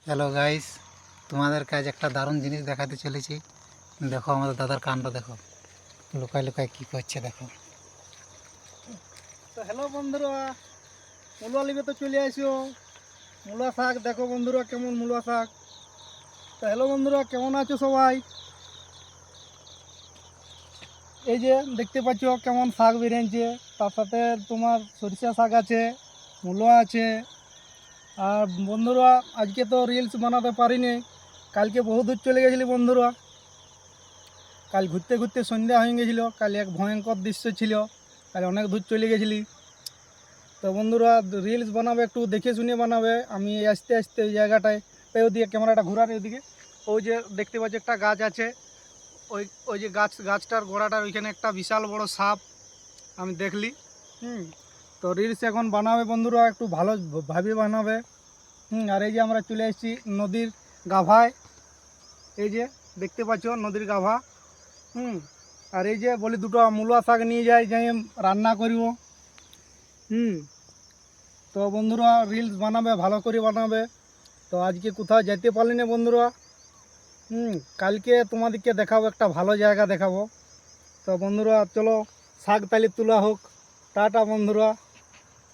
Hello guys, তোমাদের কাজ একটা দারুণ জিনিস দেখাতে চলেছি। দেখো আমাদের দাদার কাণ্ড দেখো, লুকায় লুকায় কী করছে দেখো। তো হ্যালো বন্ধুরা, মূলা লিবে তো চলে আসো। মূলা শাক দেখো বন্ধুরা, কেমন মূলা শাক। তো হ্যালো বন্ধুরা, কেমন আছো সবাই? এই যে দেখতে পাচ্ছ কেমন শাক বেরিয়েছে, তার সাথে তোমার সরিষা শাক আছে, মূলা আছে। আর বন্ধুরা, আজকে তো রিলস বানাতে পারিনি, কালকে বহু দূর চলে গেছিলি বন্ধুরা। কাল ঘুরতে ঘুরতে সন্ধ্যা হয়ে গেছিল, কাল এক ভয়ঙ্কর দৃশ্য ছিল, কাল অনেক দূর চলে গেছিলি। তো বন্ধুরা, রিলস বানাবে একটু দেখে শুনে বানাবে। আমি আস্তে আস্তে ওই জায়গাটায় ওদিকে ক্যামেরাটা ঘোরার, ওইদিকে ওই যে দেখতে পাচ্ছি একটা গাছ আছে, ওই ওই যে গাছটার গোড়াটার ওইখানে একটা বিশাল বড় সাপ আমি দেখলি। তো রিলস এখন বানাবে বন্ধুরা, একটু ভালো ভাবে বানাবে। আর এই যে আমরা চলে এসেছি নদীর গাভায়, এই যে দেখতে পাচ্ছ নদীর গাভা। আর এই যে বলি দুটো মূলা শাক নিয়ে যাই, যাই রান্না করব। তো বন্ধুরা, রিলস বানাবে, ভালো করে বানাবে। তো আজকে কোথাও যেতে পারলি না বন্ধুরা। কালকে তোমাদেরকে দেখাবো, একটা ভালো জায়গা দেখাবো। তো বন্ধুরা চলো, শাক তালি তোলা হোক। টাটা বন্ধুরা।